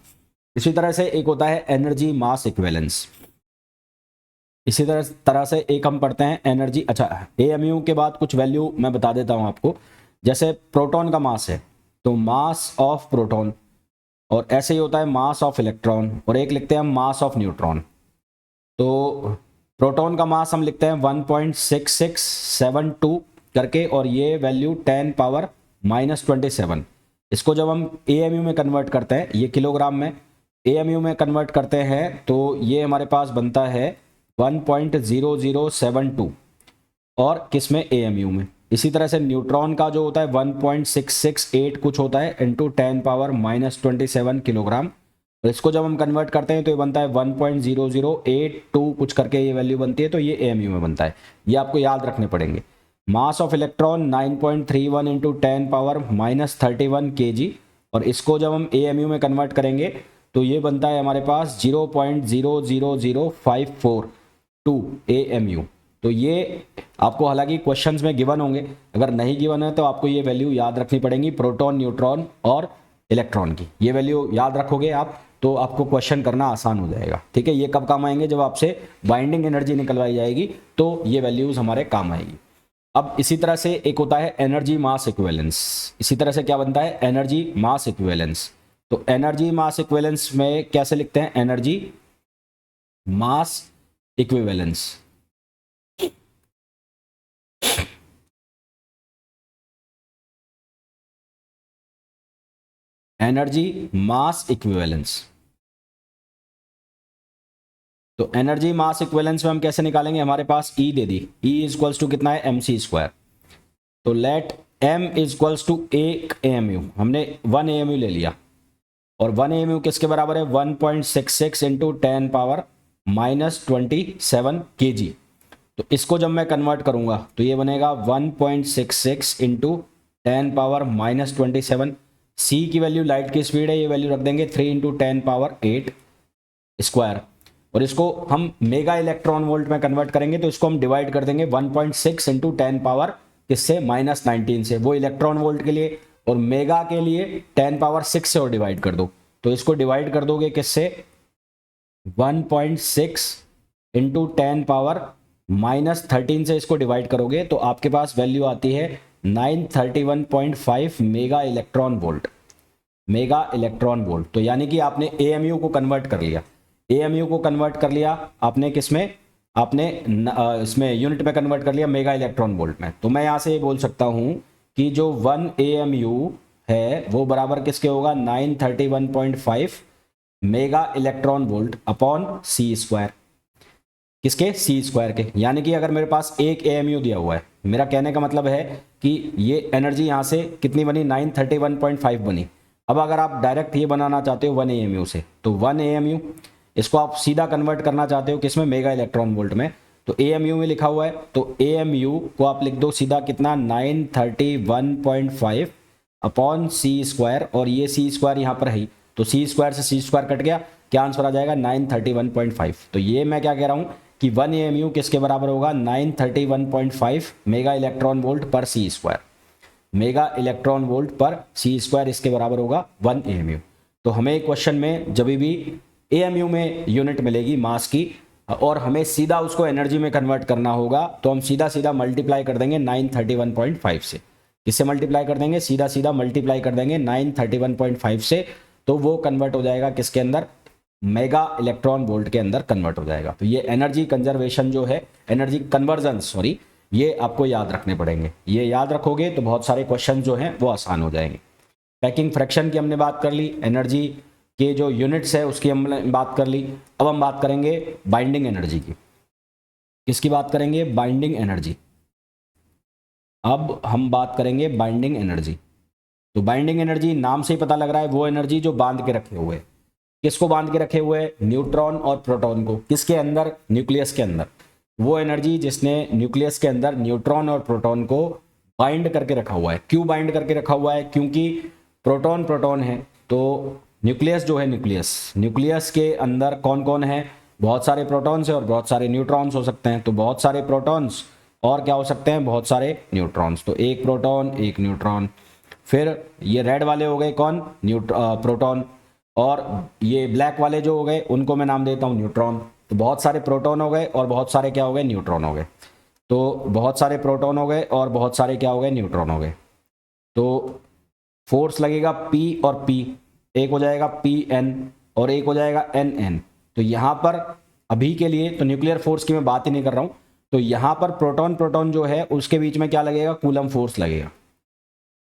इसी तरह से एक होता है एनर्जी मास इक्विवेलेंस। इसी तरह से एक हम पढ़ते हैं एनर्जी। अच्छा, AMU के बाद कुछ वैल्यू मैं बता देता हूं आपको। जैसे प्रोटॉन का मास है, तो मास ऑफ प्रोटॉन, और ऐसे ही होता है मास ऑफ इलेक्ट्रॉन, और एक लिखते हैं हम मास ऑफ न्यूट्रॉन। तो प्रोटॉन का मास हम लिखते हैं 1.6672 करके, और ये वैल्यू 10⁻27। इसको जब हम AMU में कन्वर्ट करते हैं, ये किलोग्राम में AMU में कन्वर्ट करते हैं, तो ये हमारे पास बनता है 1.0072, और किस में? AMU में। इसी तरह से न्यूट्रॉन का जो होता है 1.668 कुछ होता है इंटू 10⁻27 किलोग्राम, और इसको जब हम कन्वर्ट करते हैं तो ये बनता है 1.0082 कुछ करके ये वैल्यू बनती है, तो ये AMU में बनता है। ये आपको याद रखने पड़ेंगे। Mass of electron 9.31 into 10⁻31 kg, और इसको जब हम AMU में कन्वर्ट करेंगे तो ये बनता है हमारे पास 0.000542 AMU। तो ये आपको हालांकि क्वेश्चंस में गिवन होंगे, अगर नहीं गिवन है तो आपको ये वैल्यू याद रखनी पड़ेगी, प्रोटॉन, न्यूट्रॉन और इलेक्ट्रॉन की। ये वैल्यू याद रखोगे आप तो आपको क्वेश्चन करना आसान हो जाएगा। ठीक है, ये कब काम आएंगे? जब आपसे बाइंडिंग एनर्जी निकलवाई जाएगी तो ये वैल्यूज हमारे काम आएगी। अब इसी तरह से एक होता है एनर्जी मास इक्विवेलेंस। इसी तरह से क्या बनता है? Energy mass equivalence. तो एनर्जी मास इक्विवेलेंस में कैसे लिखते हैं? Energy mass equivalence. Energy mass equivalence. तो एनर्जी मास इक्विवेलेंस में हम कैसे निकालेंगे? हमारे पास E दे दी, E इक्वल्स टू कितना है? mc²। तो let m equals to 1 AMU, हमने 1 AMU ले लिया, और 1 AMU किसके बराबर है? 1.66 इंटू 10⁻27 kg। तो इसको जब मैं कन्वर्ट करूंगा तो ये बनेगा 1.66 इंटू 10⁻27। C की वैल्यू लाइट की स्पीड है, ये वैल्यू रख देंगे 3 इंटू 10⁻8 स्क्वायर, और इसको हम मेगा इलेक्ट्रॉन वोल्ट में कन्वर्ट करेंगे तो इसको हम डिवाइड कर देंगे 1.6 इंटू 10 किससे? -19 से। वो इलेक्ट्रॉन वोल्ट के लिए, और मेगा के लिए 10⁻6 से और डिवाइड कर दो। तो इसको डिवाइड कर दोगे किससे? 1.6 इंटू 10⁻13 से इसको डिवाइड करोगे तो आपके पास वैल्यू आती है 931.5 mega electron volt, mega electron volt. तो यानी कि आपने एएमयू को कन्वर्ट कर लिया, एएमयू को कन्वर्ट कर लिया आपने किसमें, आपने इसमें यूनिट में कन्वर्ट कर लिया, मेगा इलेक्ट्रॉन वोल्ट में। तो मैं यहाँ से ये बोल सकता हूँ कि जो 1 एएमयू है वो बराबर किसके होगा, 931.5 मेगा इलेक्ट्रॉन वोल्ट अपॉन सी स्क्वायर, किसके, सी स्क्वायर के। यानी कि अगर मेरे पास एक एएमयू दिया हुआ है, मेरा कहने का मतलब है कि ये एनर्जी यहाँ से कितनी बनी, 931.5 बनी। अब अगर आप डायरेक्ट ये बनाना चाहते हो 1 एएमयू से, तो 1 एएमयू, इसको आप सीधा कन्वर्ट करना चाहते हो किसमें, मेगा इलेक्ट्रॉन वोल्ट में, तो एएमयू में लिखा हुआ है, तो एएमयू को आप लिख दो सीधा कितना, 931.5 अपॉन सी स्क्वायर, और ये सी स्क्वायर यहाँ पर है, तो सी स्क्वायर से सी स्क्वायर कट गया, क्या आंसर आ जाएगा, 931.5। तो ये मैं क्या कह रहा हूँ कि 1 एएमयू किसके बराबर होगा, 931.5 मेगा इलेक्ट्रॉन वोल्ट पर सी स्क्वायर, मेगा इलेक्ट्रॉन वोल्ट पर सी स्क्वायर इसके बराबर होगा 1 एएमयू। तो हमें क्वेश्चन में जब भी एएमयू में यूनिट मिलेगी मास की, और हमें सीधा उसको एनर्जी में कन्वर्ट करना होगा, तो हम सीधा सीधा मल्टीप्लाई कर देंगे 931.5 से। किससे मल्टीप्लाई कर देंगे, सीधा सीधा मल्टीप्लाई कर देंगे 931.5 से, तो वो कन्वर्ट हो जाएगा किसके अंदर, मेगा इलेक्ट्रॉन वोल्ट के अंदर कन्वर्ट हो जाएगा। तो ये एनर्जी कंजर्वेशन जो है, एनर्जी कन्वर्जन सॉरी, ये आपको याद रखने पड़ेंगे। ये याद रखोगे तो बहुत सारे क्वेश्चन जो हैं वो आसान हो जाएंगे। पैकिंग फ्रैक्शन की हमने बात कर ली, एनर्जी के जो यूनिट्स है उसकी हमने बात कर ली। अब हम बात करेंगे बाइंडिंग एनर्जी की। किसकी बात करेंगे, बाइंडिंग एनर्जी। अब हम बात करेंगे बाइंडिंग एनर्जी। तो बाइंडिंग एनर्जी नाम से ही पता लग रहा है, वो एनर्जी जो बांध के रखे हुए है। किसको बांध के रखे हुए है, न्यूट्रॉन और प्रोटॉन को। किसके अंदर, न्यूक्लियस के अंदर। वो एनर्जी जिसने न्यूक्लियस के अंदर न्यूट्रॉन और प्रोटॉन को बाइंड करके रखा हुआ है। क्यों बाइंड करके रखा हुआ है, क्योंकि प्रोटॉन प्रोटॉन है, तो न्यूक्लियस जो है, न्यूक्लियस के अंदर कौन कौन है, बहुत सारे प्रोटॉन्स है और बहुत सारे न्यूट्रॉन्स हो सकते हैं। तो बहुत सारे प्रोटॉन्स और क्या हो सकते हैं, बहुत सारे न्यूट्रॉन्स। तो एक प्रोटॉन एक न्यूट्रॉन, फिर ये रेड वाले हो गए कौन, प्रोटॉन, और ये ब्लैक वाले जो हो गए उनको मैं नाम देता हूँ न्यूट्रॉन। तो बहुत सारे प्रोटॉन हो गए और बहुत सारे क्या हो गए, न्यूट्रॉन हो गए। तो बहुत सारे प्रोटॉन हो गए और बहुत सारे क्या हो गए, न्यूट्रॉन हो गए। तो फोर्स लगेगा P और P, एक हो जाएगा Pn और एक हो जाएगा Nn। तो यहाँ पर अभी के लिए तो न्यूक्लियर फोर्स की मैं बात ही नहीं कर रहा हूँ। तो यहाँ पर प्रोटॉन प्रोटॉन जो है उसके बीच में क्या लगेगा, कूलम फोर्स लगेगा।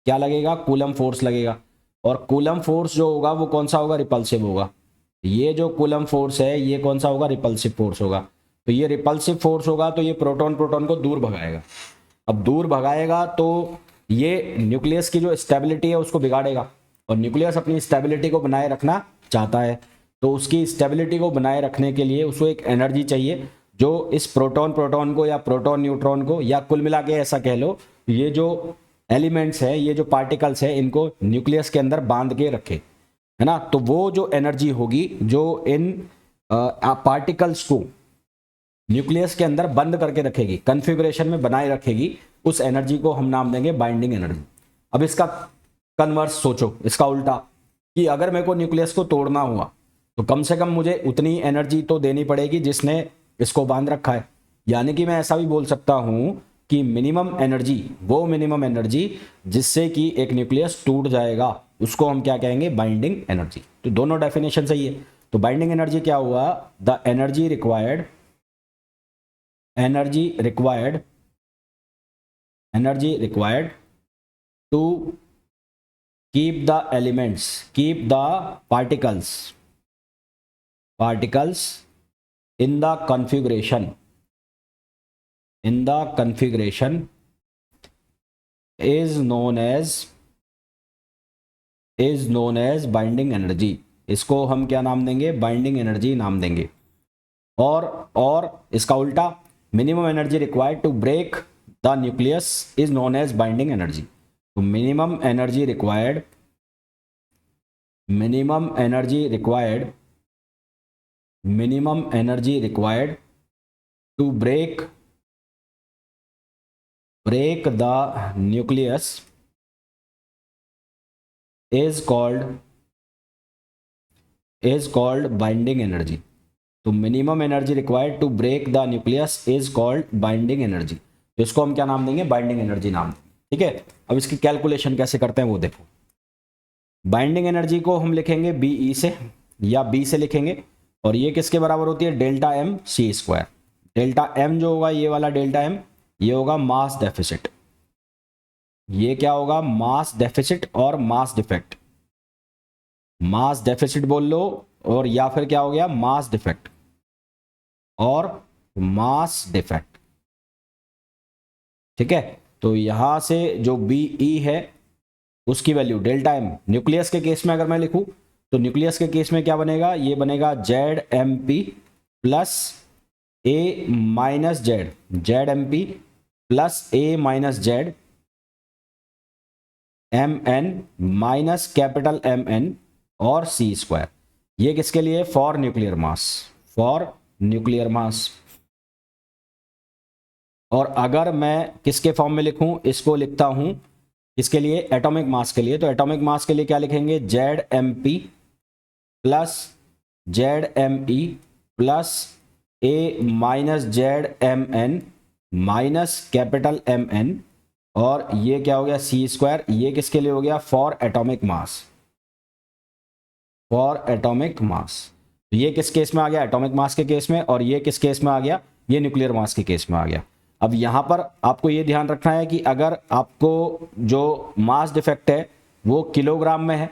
क्या लगेगा, कूलम फोर्स लगेगा। और कूलम फोर्स जो होगा वो कौन सा होगा, रिपल्सिव होगा। ये जो कूलम फोर्स है ये कौन सा होगा, रिपल्सिव फोर्स होगा। तो ये रिपल्सिव फोर्स होगा, तो ये प्रोटॉन प्रोटॉन को दूर भगाएगा। अब दूर भगाएगा तो ये न्यूक्लियस की जो स्टेबिलिटी है उसको बिगाड़ेगा, और न्यूक्लियस अपनी स्टेबिलिटी को बनाए रखना चाहता है। तो उसकी स्टेबिलिटी को बनाए रखने के लिए उसको एक एनर्जी चाहिए जो इस प्रोटॉन प्रोटॉन को या प्रोटॉन न्यूट्रॉन को, या कुल मिला के ऐसा कह लो, ये जो एलिमेंट्स है, ये जो पार्टिकल्स है, इनको न्यूक्लियस के अंदर बांध के रखे, है ना। तो वो जो एनर्जी होगी जो इन पार्टिकल्स को न्यूक्लियस के अंदर बंद करके रखेगी, कन्फिगरेशन में बनाए रखेगी, उस एनर्जी को हम नाम देंगे बाइंडिंग एनर्जी। अब इसका कन्वर्स सोचो, इसका उल्टा, कि अगर मेरे को न्यूक्लियस को तोड़ना हुआ तो कम से कम मुझे उतनी एनर्जी तो देनी पड़ेगी जिसने इसको बांध रखा है। यानी कि मैं ऐसा भी बोल सकता हूं कि मिनिमम एनर्जी, वो मिनिमम एनर्जी जिससे कि एक न्यूक्लियस टूट जाएगा, उसको हम क्या कहेंगे, बाइंडिंग एनर्जी। तो दोनों डेफिनेशन सही है। तो बाइंडिंग एनर्जी क्या हुआ, the energy required to keep the elements, keep the particles in the configuration is known as binding energy। इसको हम क्या नाम देंगे, बाइंडिंग एनर्जी नाम देंगे। और इसका उल्टा, minimum energy required to break the nucleus is known as binding energy. तो minimum energy required to break the nucleus is called binding energy. तो minimum energy required to break the nucleus is called binding energy. तो इसको हम क्या नाम देंगे, बाइंडिंग एनर्जी नाम देंगे। ठीक है, अब इसकी कैलकुलेशन कैसे करते हैं वो देखो। बाइंडिंग एनर्जी को हम लिखेंगे बीई से या बी से लिखेंगे, और ये किसके बराबर होती है, delta M C square. Delta M जो होगा, ये वाला डेल्टा एम, ये होगा मास डेफिसिट। ये क्या होगा, मास डेफिसिट और मास डिफेक्ट। मास डेफिसिट बोल लो, और या फिर क्या हो गया, मास डिफेक्ट और मास डिफेक्ट। ठीक है, तो यहां से जो बीई है उसकी वैल्यू डेल्टा एम, न्यूक्लियस के केस में अगर मैं लिखूं तो न्यूक्लियस के केस में क्या बनेगा, ये बनेगा Z M P plus A minus Z, Z M P plus A minus Z M N minus capital M N और सी स्क्वायर। ये किसके लिए, for nuclear mass, for nuclear mass. और अगर मैं किसके फॉर्म में लिखूं, इसको लिखता हूं इसके लिए एटॉमिक मास के लिए, तो एटॉमिक मास के लिए क्या लिखेंगे, Z M P plus Z M E plus A minus Z M N minus capital M N, और ये क्या हो गया, सी स्क्वायर। ये किसके लिए हो गया, for atomic mass, for atomic mass. तो ये किस केस में आ गया, एटॉमिक मास के केस में, और ये किस केस में आ गया, ये न्यूक्लियर मास के केस में आ गया। अब यहां पर आपको ये ध्यान रखना है कि अगर आपको जो मास डिफेक्ट है वो किलोग्राम में है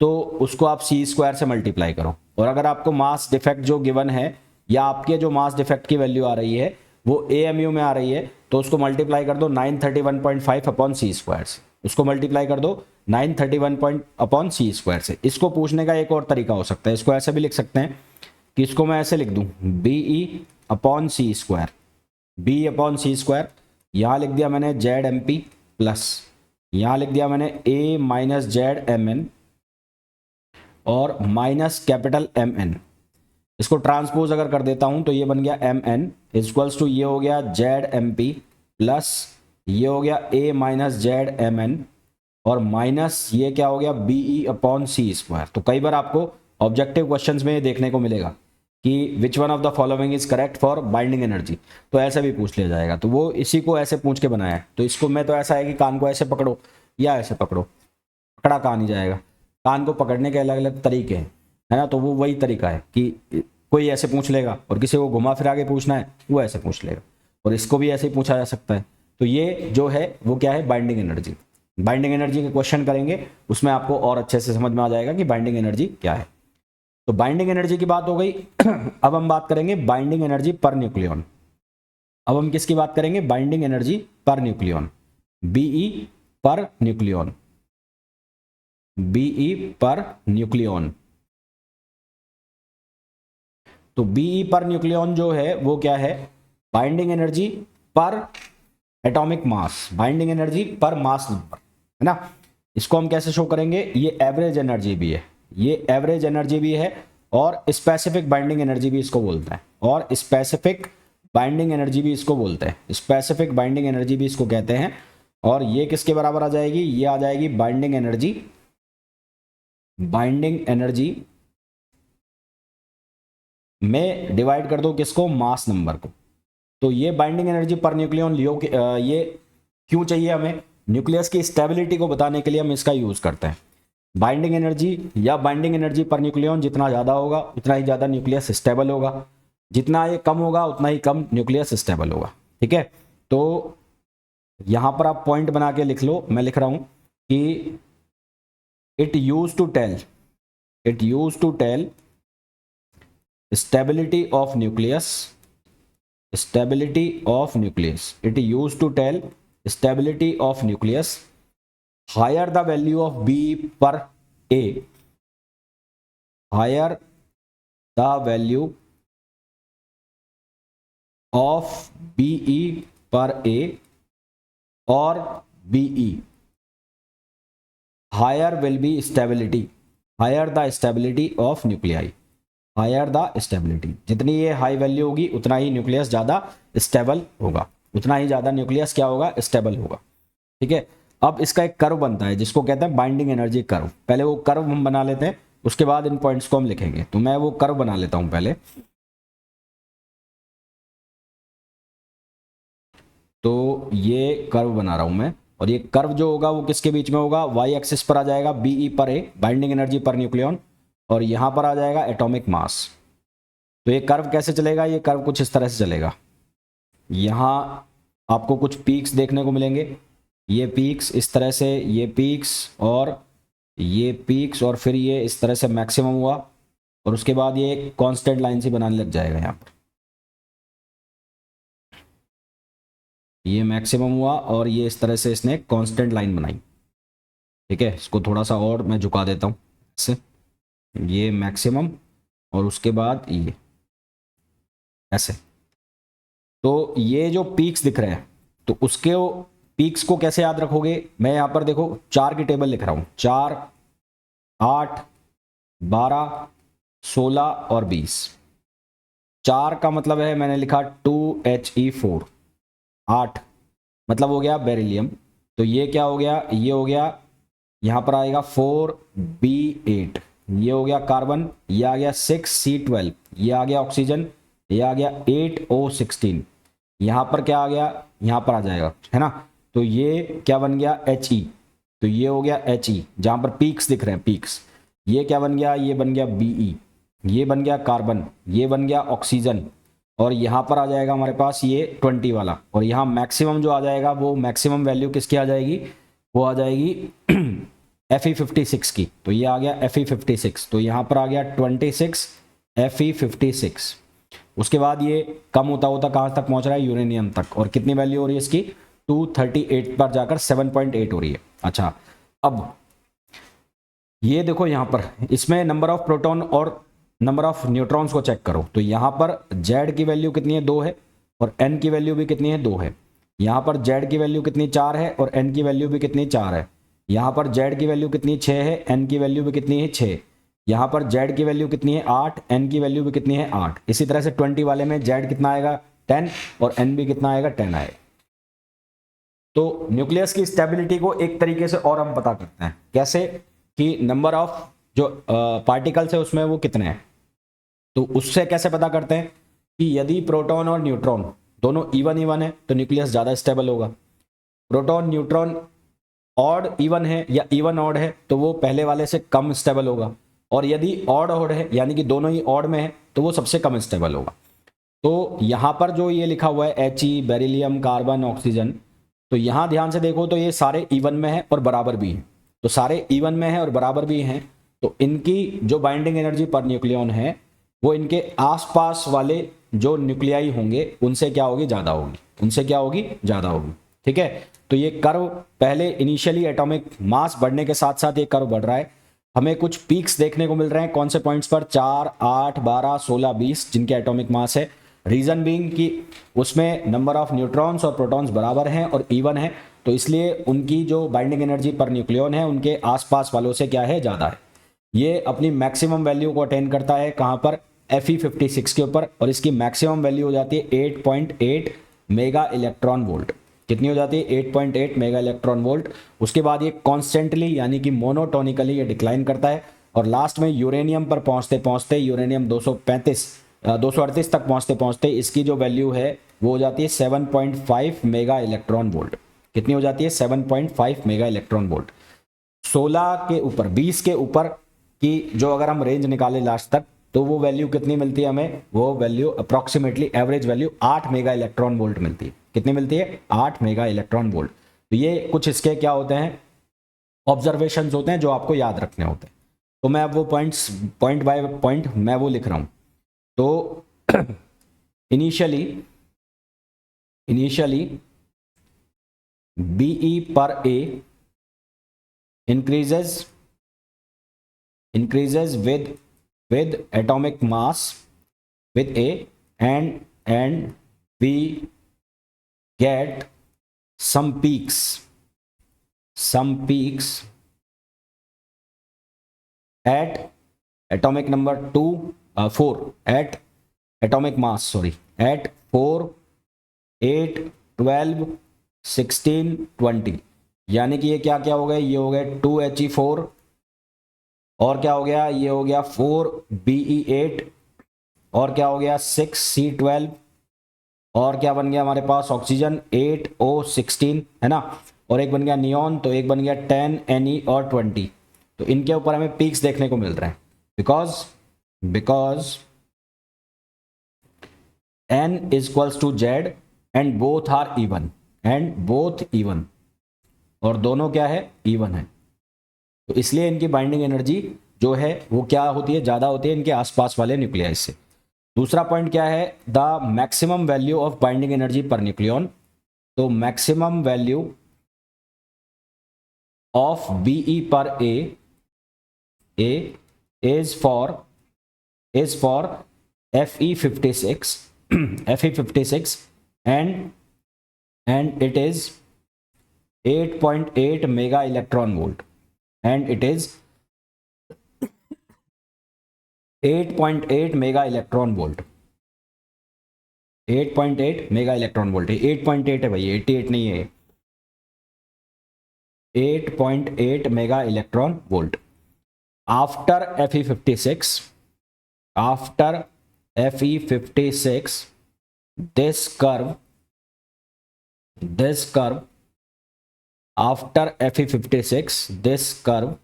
तो उसको आप सी स्क्वायर से मल्टीप्लाई करो, और अगर आपको मास डिफेक्ट जो गिवन है या आपके जो मास डिफेक्ट की वैल्यू आ रही है वो एएमयू में आ रही है, तो उसको मल्टीप्लाई कर दो 931.5 अपॉन सी स्क्वायर से, उसको मल्टीप्लाई कर दो 931 अपॉन सी स्क्वायर से। इसको पूछने का एक और तरीका हो सकता है, इसको ऐसे भी लिख सकते हैं कि इसको मैं ऐसे लिख दूं, बी ई अपॉन सी स्क्वायर, बी अपॉन सी स्क्वायर, यहां लिख दिया मैंने जेड एम पी प्लस, यहां लिख दिया मैंने ए माइनस जेड एम एन और माइनस कैपिटल एम एन। इसको ट्रांसपोज अगर कर देता हूं तो ये बन गया एम एन इक्वल्स टू, ये हो गया जेड एम पी प्लस ये हो गया ए माइनस जेड एम एन और माइनस ये क्या हो गया, बी ई अपॉन सी स्क्वायर। तो कई बार आपको ऑब्जेक्टिव क्वेश्चंस में ये देखने को मिलेगा कि which one of the following is correct for binding energy, तो ऐसे भी पूछ लिया जाएगा। तो वो इसी को ऐसे पूछ के बनाया है। तो इसको मैं तो ऐसा है कि कान को ऐसे पकड़ो या ऐसे पकड़ो, पकड़ा कहाँ नहीं जाएगा, कान को पकड़ने के अलग अलग तरीके हैं, है ना। तो वो वही तरीका है कि कोई ऐसे पूछ लेगा और किसी को घुमा फिरा के पूछना है वो ऐसे पूछ लेगा, और इसको भी ऐसे ही पूछा जा सकता है। तो ये जो है वो क्या है, बाइंडिंग एनर्जी। बाइंडिंग एनर्जी के क्वेश्चन करेंगे उसमें आपको और अच्छे से समझ में आ जाएगा कि बाइंडिंग एनर्जी क्या है। तो बाइंडिंग एनर्जी की बात हो गई। अब हम बात करेंगे बाइंडिंग एनर्जी पर न्यूक्लियन। अब हम किसकी बात करेंगे, binding energy per nucleon, BE per nucleon, BE per nucleon. तो बीई पर न्यूक्लियन जो है वो क्या है, binding energy per atomic mass, binding energy per mass number, है ना। इसको हम कैसे शो करेंगे, ये एवरेज एनर्जी भी है, ये एवरेज एनर्जी भी है, और स्पेसिफिक बाइंडिंग एनर्जी भी इसको बोलते हैं, और स्पेसिफिक बाइंडिंग एनर्जी भी इसको बोलते हैं, स्पेसिफिक बाइंडिंग एनर्जी भी इसको कहते हैं। और ये किसके बराबर आ जाएगी, ये आ जाएगी बाइंडिंग एनर्जी, बाइंडिंग एनर्जी में डिवाइड कर दो किसको, मास नंबर को। तो ये बाइंडिंग एनर्जी पर न्यूक्लियन लियो ये क्यों चाहिए हमें, न्यूक्लियस की स्टेबिलिटी को बताने के लिए हम इसका यूज करते हैं। बाइंडिंग एनर्जी या बाइंडिंग एनर्जी पर न्यूक्लियन जितना ज़्यादा होगा उतना ही ज़्यादा न्यूक्लियस स्टेबल होगा, जितना ये कम होगा उतना ही कम न्यूक्लियस स्टेबल होगा। ठीक है, तो यहां पर आप पॉइंट बना के लिख लो, मैं लिख रहा हूं कि it use to tell, it use to tell stability of nucleus, stability of nucleus, it used to tell stability of nucleus. Higher the value of B per A, higher the value of BE per A or BE, higher will be stability, higher the stability of nuclei, higher the stability. जितनी ये हाई वैल्यू होगी उतना ही न्यूक्लियस ज़्यादा स्टेबल होगा, उतना ही ज़्यादा न्यूक्लियस क्या होगा, स्टेबल होगा। ठीक है, अब इसका एक कर्व बनता है जिसको कहते हैं बाइंडिंग एनर्जी कर्व। पहले वो कर्व हम बना लेते हैं, उसके बाद इन पॉइंट्स को हम लिखेंगे। तो मैं वो कर्व बना लेता हूं पहले। तो ये कर्व बना रहा हूं मैं, और ये कर्व जो होगा वो किसके बीच में होगा, वाई एक्सिस पर आ जाएगा बीई पर ए, बाइंडिंग एनर्जी पर न्यूक्लियन, और यहां पर आ जाएगा एटॉमिक मास। तो ये कर्व कैसे चलेगा, ये कर्व कुछ इस तरह से चलेगा। यहां आपको कुछ पीक्स देखने को मिलेंगे, ये पीक्स इस तरह से, ये पीक्स और ये पीक्स, और फिर ये इस तरह से मैक्सिमम हुआ, और उसके बाद ये एक कांस्टेंट लाइन सी बनाने लग जाएगा। यहाँ पर ये मैक्सिमम हुआ और ये इस तरह से इसने कांस्टेंट लाइन बनाई। ठीक है, इसको थोड़ा सा और मैं झुका देता हूँ इससे, ये मैक्सिमम और उसके बाद ये ऐसे। तो ये जो पीक्स दिख रहे हैं, तो उसके पीक्स को कैसे याद रखोगे, मैं यहां पर देखो 4 की टेबल लिख रहा हूं, 4, 8, 12, 16 और 20। 4 का मतलब है मैंने लिखा 2He4, 8 मतलब हो गया बेरिलियम, तो ये क्या हो गया, ये हो गया, यहां पर आएगा 4B8, ये हो गया कार्बन, ये आ गया 6C12, ये आ गया ऑक्सीजन, ये आ गया 8O16, यहां पर क्या आ गया, यहां पर आ जाएगा, है ना। तो ये क्या बन गया He, तो ये हो गया He, जहां पर पीक्स दिख रहे हैं पीक्स। ये क्या बन गया, ये बन गया Be, ये बन गया कार्बन, ये बन गया ऑक्सीजन, और यहां पर आ जाएगा हमारे पास ये 20 वाला, और यहां मैक्सिमम जो आ जाएगा वो मैक्सिमम वैल्यू किसकी आ जाएगी, वो आ जाएगी Fe56 की। तो ये आ गया Fe56, तो यहां पर आ गया 26 Fe56। उसके बाद ये कम होता होता कहां तक पहुंच रहा है, यूरेनियम तक, और कितनी वैल्यू हो रही है इसकी, 238 पर जाकर 7.8 हो रही है। अच्छा, अब ये देखो यहां पर इसमें नंबर ऑफ प्रोटॉन और नंबर ऑफ न्यूट्रॉन्स को चेक करो, तो यहां पर Z की वैल्यू कितनी है, 2 है, और N की वैल्यू भी कितनी है, 2 है। यहां पर Z की वैल्यू कितनी, 4 है, और N की वैल्यू भी कितनी, 4 है। यहां पर Z की वैल्यू कितनी, 6 है, N की वैल्यू भी कितनी है, 6। यहां पर Z की वैल्यू कितनी है, 8, N की वैल्यू भी कितनी है, 8। इसी तरह से 20 वाले में Z कितना आएगा, 10, और N भी कितना आएगा, 10 आएगा। तो न्यूक्लियस की स्टेबिलिटी को एक तरीके से और हम पता करते हैं, कैसे कि नंबर ऑफ जो पार्टिकल्स है उसमें वो कितने हैं। तो उससे कैसे पता करते हैं कि यदि प्रोटॉन और न्यूट्रॉन दोनों इवन इवन है तो न्यूक्लियस ज़्यादा स्टेबल होगा। प्रोटॉन न्यूट्रॉन ऑड इवन है या इवन ऑड है तो वो पहले वाले से कम स्टेबल होगा, और यदि ऑड ऑड है यानी कि दोनों ही ऑड में है तो वो सबसे कम स्टेबल होगा। तो यहाँ पर जो ये लिखा हुआ है He, बेरिलियम, कार्बन, ऑक्सीजन, तो यहाँ ध्यान से देखो तो ये सारे इवन में है और बराबर भी हैं। तो सारे इवन में है और बराबर भी हैं, तो इनकी जो बाइंडिंग एनर्जी पर न्यूक्लियन है वो इनके आसपास वाले जो न्यूक्लियाई होंगे उनसे क्या होगी, ज़्यादा होगी, उनसे क्या होगी, ज़्यादा होगी। ठीक है, तो ये कर्व पहले इनिशियली एटॉमिक मास बढ़ने के साथ साथ ये कर्व बढ़ रहा है। हमें कुछ पीक्स देखने को मिल रहे हैं, कौन से पॉइंट्स पर, 4, 8, 12, 16, 20 जिनके एटॉमिक मास है। रीजन बीइंग कि उसमें नंबर ऑफ न्यूट्रॉन्स और प्रोटॉन्स बराबर हैं और इवन है, तो इसलिए उनकी जो बाइंडिंग एनर्जी पर न्यूक्लियन है उनके आसपास वालों से क्या है, ज़्यादा है। ये अपनी मैक्सिमम वैल्यू को अटेन करता है कहाँ पर, Fe56 के ऊपर, और इसकी मैक्सिमम वैल्यू हो जाती है 8.8 मेगा इलेक्ट्रॉन वोल्ट। कितनी हो जाती है, 8.8 मेगा इलेक्ट्रॉन वोल्ट। उसके बाद ये कॉन्स्टेंटली यानी कि मोनोटोनिकली ये डिक्लाइन करता है, और लास्ट में यूरेनियम पर पहुंचते पहुंचते, यूरेनियम 238 तक पहुंचते पहुंचते इसकी जो वैल्यू है वो हो जाती है 7.5 मेगा इलेक्ट्रॉन वोल्ट। कितनी हो जाती है, 7.5 मेगा इलेक्ट्रॉन वोल्ट। 16 के ऊपर, 20 के ऊपर की जो अगर हम रेंज निकालें लास्ट तक, तो वो वैल्यू कितनी मिलती है हमें, वो value approximately average value 8 mega electron volt मिलती है। कितनी मिलती है, 8 मेगा इलेक्ट्रॉन वोल्ट। तो ये कुछ इसके क्या होते हैं, ऑब्जर्वेशंस होते हैं जो आपको याद रखने होते हैं। तो मैं अब वो पॉइंट्स पॉइंट बाय पॉइंट मैं वो लिख रहा हूं। तो initially Be per A increases with atomic mass with A, and we get some peaks at atomic number 4 at atomic mass, at 4, 8, 12, 16, 20, यानी कि ये क्या क्या हो गए, ये हो गए 2He4, और क्या हो गया, ये हो गया 4Be8, और क्या हो गया 6C12, और क्या बन गया हमारे पास ऑक्सीजन 8O16, है ना। और एक बन गया नियॉन, तो एक बन गया 10, Ne और 20। तो इनके ऊपर हमें पीक्स देखने को मिल रहे हैं because N is equals to Z and both are even और दोनों क्या है, इवन है। तो इसलिए इनकी बाइंडिंग एनर्जी जो है वो क्या होती है, ज्यादा होती है इनके आसपास वाले न्यूक्लियाई से। दूसरा पॉइंट क्या है, the maximum value of binding energy per nucleon. तो maximum value of Be per A is for Fe56 and it is 8.8 mega electron volt and it is 8.8 mega electron volt, 8.8 mega electron volt है, 8.8 है भाई, 88 नहीं है, 8.8 mega electron volt. After Fe56 this curve after Fe56 this curve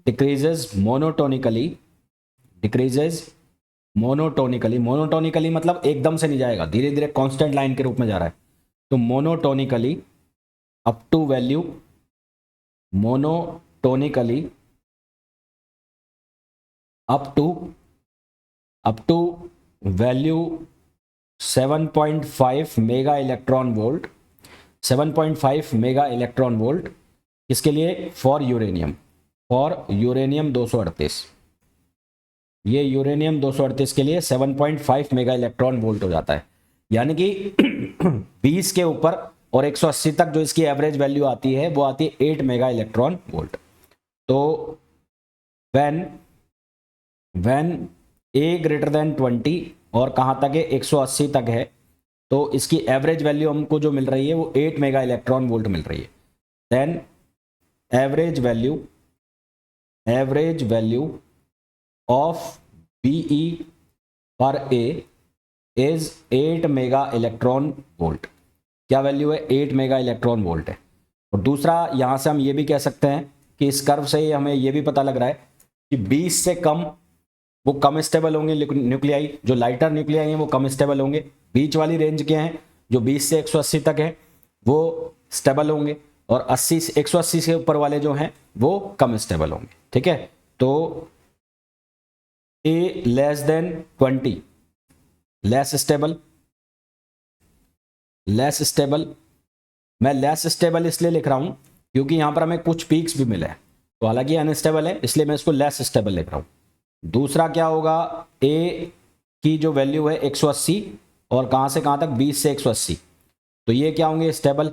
decreases monotonically, monotonically मतलब एकदम से नहीं जाएगा, धीरे धीरे कांस्टेंट लाइन के रूप में जा रहा है। तो monotonically up to value 7.5 mega electron volt, 7.5 mega electron volt इसके लिए फॉर यूरेनियम 238। ये यूरेनियम 238 के लिए 7.5 मेगा इलेक्ट्रॉन वोल्ट हो जाता है, यानी कि 20 के ऊपर और 180 तक जो इसकी एवरेज वैल्यू आती है वो आती है 8 मेगा इलेक्ट्रॉन वोल्ट। तो व्हेन A ग्रेटर देन 20 और कहां तक है, 180 तक है, तो इसकी एवरेज वैल्यू हमको जो मिल रही है वो 8 मेगा इलेक्ट्रॉन वोल्ट मिल रही है। Then average value of Be per A is 8 mega electron volt. क्या वैल्यू है, 8 मेगा इलेक्ट्रॉन वोल्ट है। और दूसरा यहां से हम ये भी कह सकते हैं कि इस कर्व से हमें ये भी पता लग रहा है कि 20 से कम वो कम स्टेबल होंगे न्यूक्लियाई, जो लाइटर न्यूक्लियाई हैं वो कम स्टेबल होंगे। बीच वाली रेंज के हैं जो 20 से 180 तक है वो स्टेबल होंगे, और 180 से ऊपर वाले जो हैं वो कम स्टेबल होंगे। ठीक है, तो A less than 20 less stable. मैं लेस स्टेबल इसलिए लिख रहा हूं क्योंकि यहां पर हमें कुछ पीक्स भी मिले हैं, तो हालांकि अनस्टेबल है इसलिए मैं इसको लेस स्टेबल लिख रहा हूं। दूसरा क्या होगा, A की जो वैल्यू है 180 और कहां से कहां तक, 20 से 180, तो ये क्या होंगे, स्टेबल।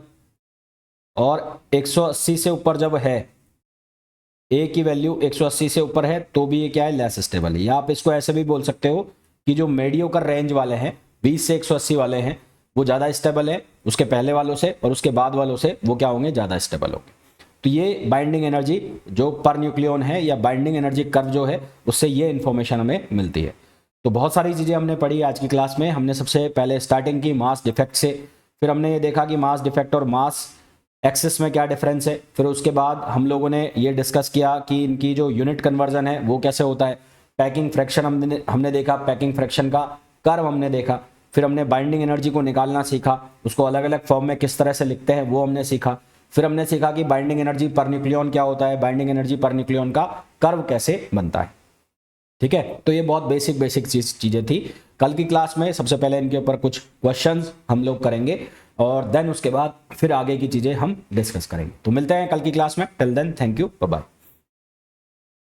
और 180 से ऊपर जब है, A की वैल्यू 180 से ऊपर है तो भी ये क्या है, लेस स्टेबल है। या आप इसको ऐसे भी बोल सकते हो कि जो मेडियोकर रेंज वाले हैं 20 से 180 वाले हैं वो ज़्यादा स्टेबल है उसके पहले वालों से, और उसके बाद वालों से वो क्या होंगे, ज़्यादा स्टेबल होंगे। तो ये बाइंडिंग एनर्जी जो पर न्यूक्लियन है या बाइंडिंग एनर्जी कर्व जो है उससे ये इन्फॉर्मेशन हमें मिलती है। तो बहुत सारी चीज़ें हमने पढ़ी आज की क्लास में। हमने सबसे पहले स्टार्टिंग की मास डिफेक्ट से, फिर हमने ये देखा कि मास डिफेक्ट और मास एक्सेस में क्या डिफरेंस है, फिर उसके बाद हम लोगों ने ये डिस्कस किया कि इनकी जो यूनिट कन्वर्जन है वो कैसे होता है। पैकिंग फ्रैक्शन हमने देखा, पैकिंग फ्रैक्शन का कर्व हमने देखा, फिर हमने बाइंडिंग एनर्जी को निकालना सीखा, उसको अलग अलग फॉर्म में किस तरह से लिखते हैं वो हमने सीखा। फिर हमने सीखा कि बाइंडिंग एनर्जी पर न्यूक्लियन क्या होता है, बाइंडिंग एनर्जी पर न्यूक्लियन का कर्व कैसे बनता है। ठीक है, तो ये बहुत बेसिक चीजें थी। कल की क्लास में सबसे पहले इनके ऊपर कुछ क्वेश्चंस हम लोग करेंगे और देन उसके बाद फिर आगे की चीजें हम डिस्कस करेंगे। तो मिलते हैं कल की क्लास में। Till then thank you, bye bye.